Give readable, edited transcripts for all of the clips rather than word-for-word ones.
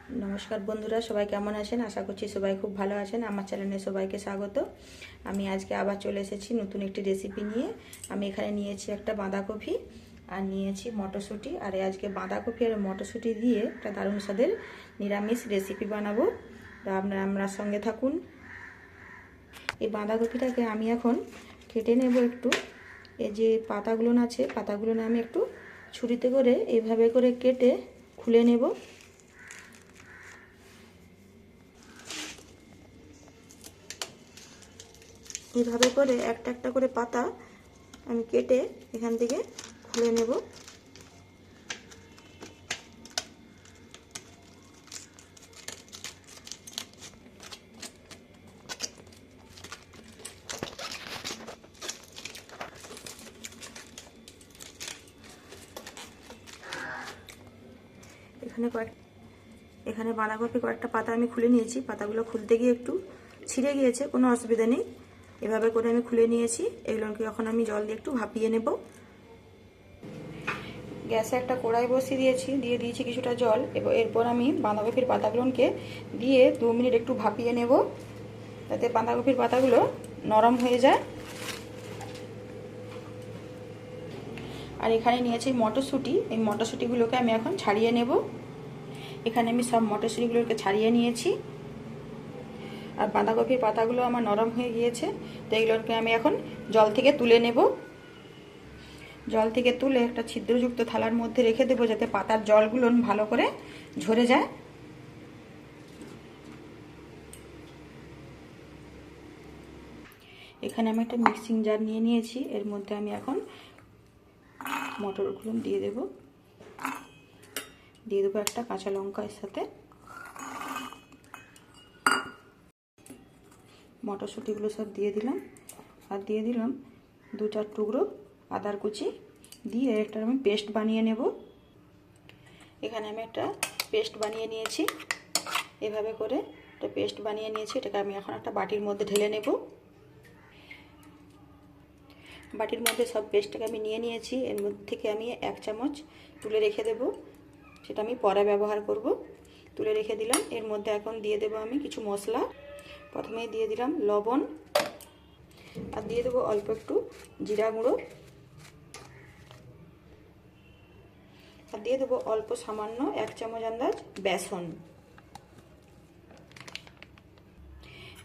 নমস্কার বন্ধুরা, সবাই কেমন আছেন? আশা করছি সবাই খুব ভালো আছেন। আমার চ্যানেলে সবাইকে স্বাগত। আমি আজকে আবার চলে এসেছি নতুন একটি রেসিপি নিয়ে। আমি এখানে নিয়েছি একটা বাঁধাকপি আর নিয়েছি মটরশুঁটি। আর আজকে বাঁধাকপি আর মটরশুঁটি দিয়ে একটা দারুণ স্বাদের নিরামিষ রেসিপি বানাবো। তা আপনারা আমার সঙ্গে থাকুন। এই বাঁধাকপিটাকে আমি এখন কেটে নেব একটু। এই যে পাতাগুলো আছে, পাতাগুলো আমি একটু ছুরিতে করে এইভাবে করে কেটে খুলে নেব। এইভাবে করে একটা একটা করে পাতা আমি কেটে এখান থেকে খুলে নেব। এখানে বাঁধাকপি কয়েকটা পাতা আমি খুলে নিয়েছি। পাতাগুলো খুলতে গিয়ে একটু ছিঁড়ে গিয়েছে, কোনো অসুবিধা নেই। এভাবে করে আমি খুলে নিয়েছি। এগুলোকে এখন আমি জল দিয়ে একটু ভাপিয়ে নেব। গ্যাসে একটা কড়াই বসিয়ে দিয়েছি কিছুটা জল। এরপর আমি বাঁধাকপির পাতাগুলোকে দিয়ে 2 মিনিট একটু ভাপিয়ে নেব, যাতে বাঁধাকপির পাতাগুলো নরম হয়ে যায়। আর এখানে নিয়েছি মটরশুঁটি। এই মটরশুঁটিগুলোকে আমি এখন ছাড়িয়ে নেব। এখানে আমি সব মটরশুঁটিগুলোকে ছাড়িয়ে নিয়েছি। আর বাঁধাকপির পাতাগুলো আমার নরম হয়ে গিয়েছে, তো এগুলোকে আমি এখন জল থেকে তুলে নেব। জল থেকে তুলে একটা ছিদ্রযুক্ত থালার মধ্যে রেখে দেবো, যাতে পাতার জলগুলো ভালো করে ঝরে যায়। এখানে আমি একটা মিক্সিং জার নিয়ে নিয়েছি। এর মধ্যে আমি এখন মটরগুলো দিয়ে দেবো একটা কাঁচা লঙ্কা। এর সাথে মটরশুঁটিগুলো সব দিয়ে দিলাম। আর দিয়ে দিলাম 2-4 টুকরো আদার কুচি। দিয়ে একটা আমি পেস্ট বানিয়ে নেব। এখানে আমি একটা পেস্ট বানিয়ে নিয়েছি। এভাবে করে একটা পেস্ট বানিয়ে নিয়েছি। এটাকে আমি এখন একটা বাটির মধ্যে ঢেলে নেব। বাটির মধ্যে সব পেস্টটাকে আমি নিয়ে নিয়েছি। এর মধ্যে থেকে আমি 1 চামচ তুলে রেখে দেব, সেটা আমি পরে ব্যবহার করব। তুলে রেখে দিলাম। এর মধ্যে এখন দিয়ে দেব আমি কিছু মশলা। প্রথমেই দিয়ে দিলাম লবণ, আর দিয়ে দেবো অল্প একটু জিরা গুঁড়ো, আর দিয়ে দেবো অল্প সামান্য 1 চামচ আন্দাজ বেসন।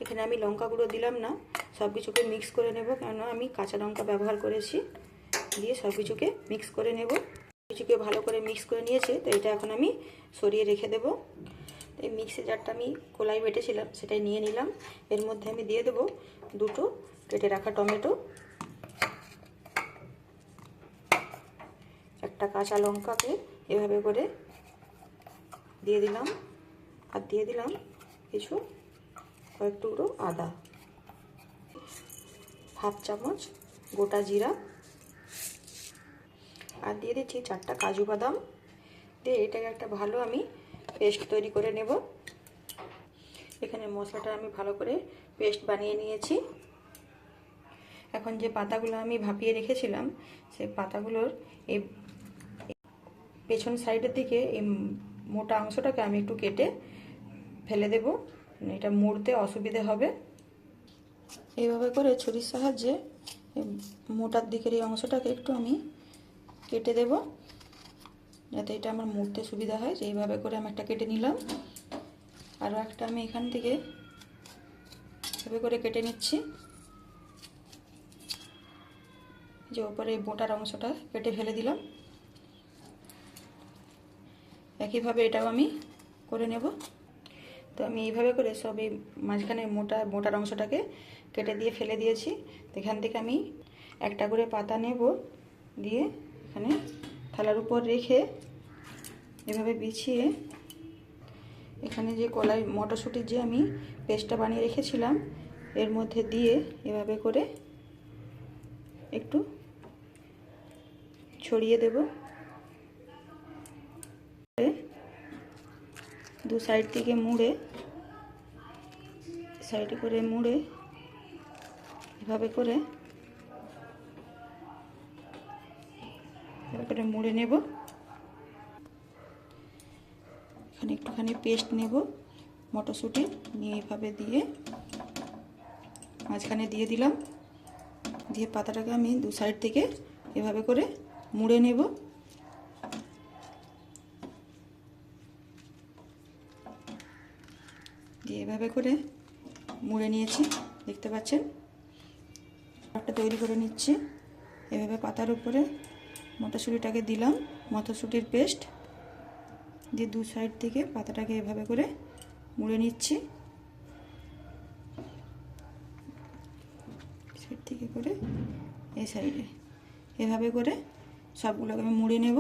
এখানে আমি লঙ্কা গুঁড়ো দিলাম না, সব কিছুকে মিক্স করে নেব, কেননা আমি কাঁচা লঙ্কা ব্যবহার করেছি। দিয়ে সব কিছুকে মিক্স করে নেব। কিছুকে ভালো করে মিক্স করে নিয়েছে, তো এটা এখন আমি সরিয়ে রেখে দেব। এই মিক্সি জারটা আমি কলাই বেটেছিলাম, সেটাই নিয়ে নিলাম। এর মধ্যে আমি দিয়ে দেবো 2টো কেটে রাখা টমেটো, একটা কাঁচা লঙ্কাকে এভাবে করে দিয়ে দিলাম। আর দিয়ে দিলাম কয়েক টুকরো আদা, 1/2 চামচ গোটা জিরা, আর দিয়ে দিচ্ছি 4টা কাজু বাদাম। দিয়ে এটাকে একটা ভালো আমি পেস্ট তৈরি করে নেব। এখানে মশলাটা আমি ভালো করে পেস্ট বানিয়ে নিয়েছি। এখন যে পাতাগুলো আমি ভাপিয়ে রেখেছিলাম, সেই পাতাগুলোর এই পেছন সাইডের দিকে এই মোটা অংশটাকে আমি একটু কেটে ফেলে দেব, এটা মুড়তে অসুবিধে হবে। এইভাবে করে ছুরির সাহায্যে মোটার দিকের এই অংশটাকে একটু আমি কেটে দেব, যাতে এটা আমার মুড়তে সুবিধা হয়। এইভাবে করে আমি একটা কেটে নিলাম। আরও একটা আমি এখান থেকে এভাবে করে কেটে নিচ্ছি। যে ওপরে মোটার অংশটা কেটে ফেলে দিলাম। একইভাবে এটাও আমি করে নেব। তো আমি এইভাবে করে সব এই মাঝখানে মোটার অংশটাকে কেটে দিয়ে ফেলে দিয়েছি। তো এখান থেকে আমি একটা করে পাতা নেব, দিয়ে এখানে থালার উপর রেখে এভাবে বিছিয়ে এখানে যে কলাই মটরশুঁটির যে আমি পেস্টটা বানিয়ে রেখেছিলাম, এর মধ্যে দিয়ে এভাবে করে একটু ছড়িয়ে দেব। 2 সাইড থেকে সাইডে করে মুড়ে এভাবে করে মুড়ে নেব। এখানে একটুখানি পেস্ট নেব মটরশুঁটি, নিয়ে এইভাবে দিয়ে মাঝখানে দিয়ে দিলাম। দিয়ে পাতাটাকে আমি দু সাইড থেকে এভাবে করে মুড়ে নেব। দিয়ে এভাবে করে মুড়ে নিয়েছি, দেখতে পাচ্ছেন। একটা তৈরি করে নিচ্ছি। এভাবে পাতার উপরে মটরশুঁটিটাকে দিলাম, মটরশুঁটির পেস্ট দিয়ে দু সাইড থেকে পাতাটাকে এভাবে করে মুড়ে নিচ্ছি। সাইড থেকে করে এই সাইডে এভাবে করে সবগুলোকে আমি মুড়ে নেব।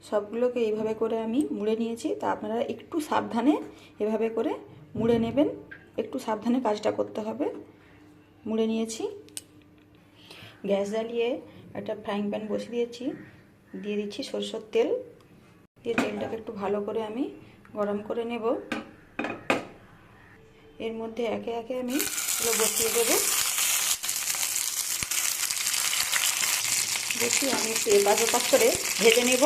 সবগুলোকে এইভাবে করে আমি মুড়ে নিয়েছি। তা আপনারা একটু সাবধানে এভাবে করে মুড়ে নেবেন, একটু সাবধানে কাজটা করতে হবে। মুড়ে নিয়েছি। গ্যাস জ্বালিয়ে একটা ফ্রাইং প্যান বসিয়ে দিয়েছি, দিয়ে দিচ্ছি সরষের তেল। দিয়ে তেলটাকে একটু ভালো করে আমি গরম করে নেব। এর মধ্যে একে একে আমি এগুলো বসিয়ে দেব। দেখি আমি একটু এপাশ ওপাশ করে ভেজে নেব।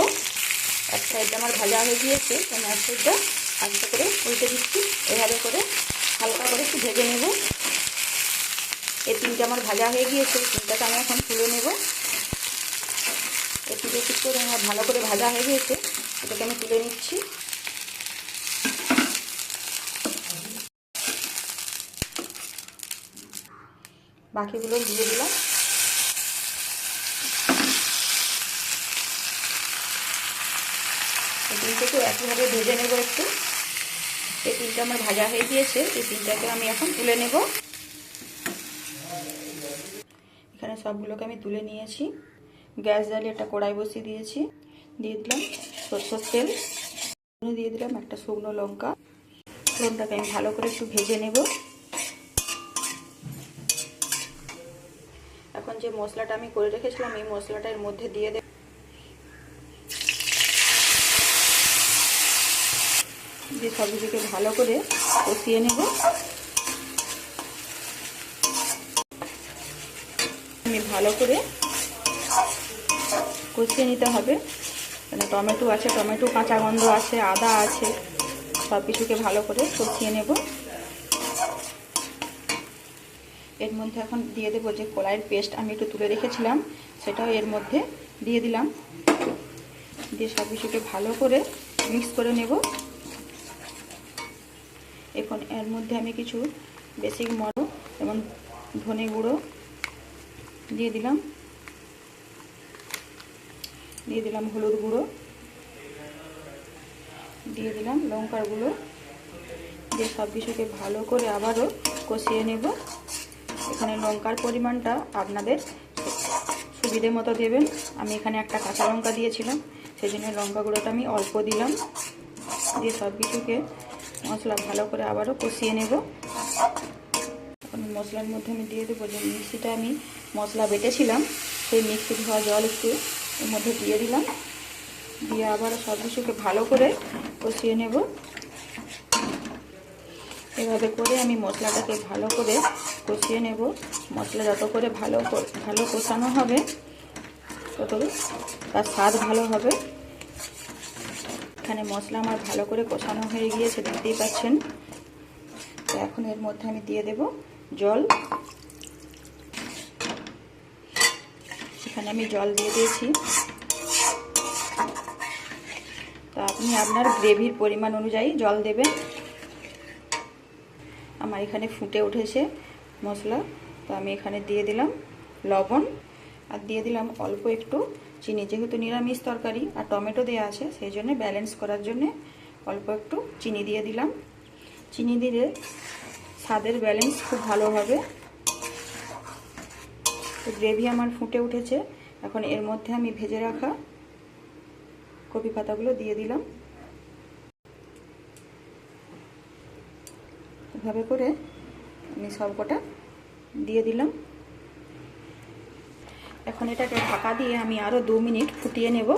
এক সাইডটা আমার ভাজা হয়ে গিয়েছে, আমি এক সাইডটা আস্তে করে উল্টে দিচ্ছি। এভাবে করে হালকা করে একটু ভেজে নেব। এই তিনটা আমার ভাজা হয়ে গিয়েছে, তিনটাকে আমি এখন তুলে নেব। এই তিনটে ঠিক করে আমার ভালো করে ভাজা হয়ে গিয়েছে, এটাকে আমি তুলে নিচ্ছি। বাকিগুলো দিয়ে দিলাম। এই তিনটাকে একইভাবে ভেজে নেব একটু। এই তিনটা আমার ভাজা হয়ে গিয়েছে, এই তিনটাকে আমি এখন তুলে নেব। এখানে সবগুলোকে আমি তুলে নিয়েছি। গ্যাস জ্বালিয়ে একটা কড়াই বসিয়ে দিয়েছি, দিয়ে দিলাম সরষের তেল, দিয়ে দিলাম একটা শুকনো লঙ্কা। ফোড়নটাকে আমি ভালো করে একটু ভেজে নেব। এখন যে মশলাটা আমি করে রেখেছিলাম এই মশলাটা এর মধ্যে দিয়ে দেব। দিয়ে সবগুলোকে ভালো করে কষিয়ে নেব। আমি ভালো করে কষিয়ে নিতে হবে, মানে টমেটো আছে, টমেটো কাঁচা গন্ধ আছে, আদা আছে, সব কিছুকে ভালো করে কষিয়ে নেব। এর মধ্যে এখন দিয়ে দেবো যে কলাইয়ের পেস্ট আমি একটু তুলে রেখেছিলাম, সেটাও এর মধ্যে দিয়ে দিলাম। দিয়ে সব কিছুকে ভালো করে মিক্স করে নেব। এখন এর মধ্যে আমি কিছু বেসিক মশলা যেমন ধনে গুঁড়ো দিয়ে দিলাম, দিয়ে দিলাম হলুদ গুঁড়ো, দিয়ে দিলাম লঙ্কার গুঁড়ো। দিয়ে সব কিছুকে ভালো করে আবারও কষিয়ে নেব। এখানে লঙ্কার পরিমাণটা আপনাদের সুবিধে মতো দেবেন। আমি এখানে একটা কাঁচা লঙ্কা দিয়েছিলাম, সেই জন্য লঙ্কা গুঁড়োটা আমি অল্প দিলাম। দিয়ে সব কিছুকে মশলা ভালো করে আবারও কষিয়ে নেব। এখন মশলার মধ্যে আমি দিয়ে দেবো যে মিক্সিটা আমি মশলা বেটেছিলাম, সেই মিক্সি ধোয়া জল একটু এর মধ্যে দিয়ে দিলাম। দিয়ে আবারও সব কিছুকে ভালো করে কষিয়ে নেব। এভাবে করে আমি মশলাটাকে ভালো করে কষিয়ে নেব। মশলা যত করে ভালো কষানো হবে তত তার স্বাদ ভালো হবে। এখানে মশলা আমার ভালো করে কষানো হয়ে গিয়েছে, দেখতেই পাচ্ছেন। তো এখন এর মধ্যে আমি দিয়ে দেব জল। এখানে আমি জল দিয়ে দিয়েছি। তো আপনি আপনার গ্রেভির পরিমাণ অনুযায়ী জল দেবেন। আমার এখানে ফুটে উঠেছে মশলা, তো আমি এখানে দিয়ে দিলাম লবণ আর দিয়ে দিলাম অল্প একটু চিনি। যেহেতু নিরামিষ তরকারি আর টমেটো দেওয়া আছে, সেই জন্য ব্যালেন্স করার জন্য অল্প একটু চিনি দিয়ে দিলাম। চিনি দিলে স্বাদের ব্যালেন্স খুব ভালো হবে। তো গ্রেভি আমার ফুটে উঠেছে। এখন এর মধ্যে আমি ভেজে রাখা কপি পাতাগুলো দিয়ে দিলাম। এভাবে করে আমি সবকটা দিয়ে দিলাম। এখন এটাকে ঢাকা দিয়ে আমি আরও 2 মিনিট ফুটিয়ে নেব।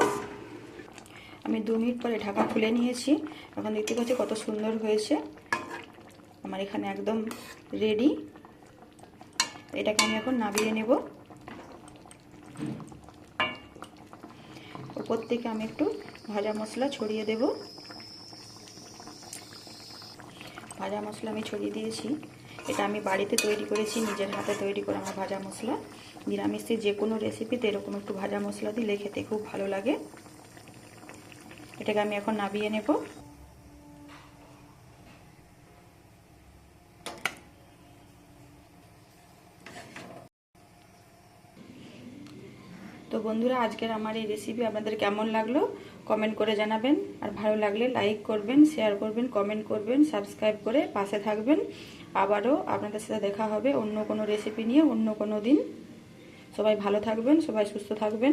আমি 2 মিনিট পরে ঢাকা খুলে নিয়েছি। এখন দেখতে পাচ্ছি কত সুন্দর হয়েছে। আমার এখানে একদম রেডি। এটাকে আমি এখন নামিয়ে নেব। ওপর থেকে আমি একটু ভাজা মশলা ছড়িয়ে দেব। ভাজা মশলা আমি ছড়িয়ে দিয়েছি। এটা আমি বাড়িতে তৈরি করেছি, নিজের হাতে তৈরি করা আমার ভাজা মশলা। নিরামিষের যে কোনো রেসিপিতে এরকম একটু ভাজা মশলা দিলে খেতে খুব ভালো লাগে। এটাকে আমি এখন নামিয়ে নেব। তো বন্ধুরা, আজকের আমার এই রেসিপি আপনাদের কেমন লাগলো কমেন্ট করে জানাবেন। আর ভালো লাগলে লাইক করবেন, শেয়ার করবেন, কমেন্ট করবেন, সাবস্ক্রাইব করে পাশে থাকবেন। আবারও আপনাদের সাথে দেখা হবে অন্য কোনো রেসিপি নিয়ে অন্য কোনো দিন। সবাই ভালো থাকবেন, সবাই সুস্থ থাকবেন।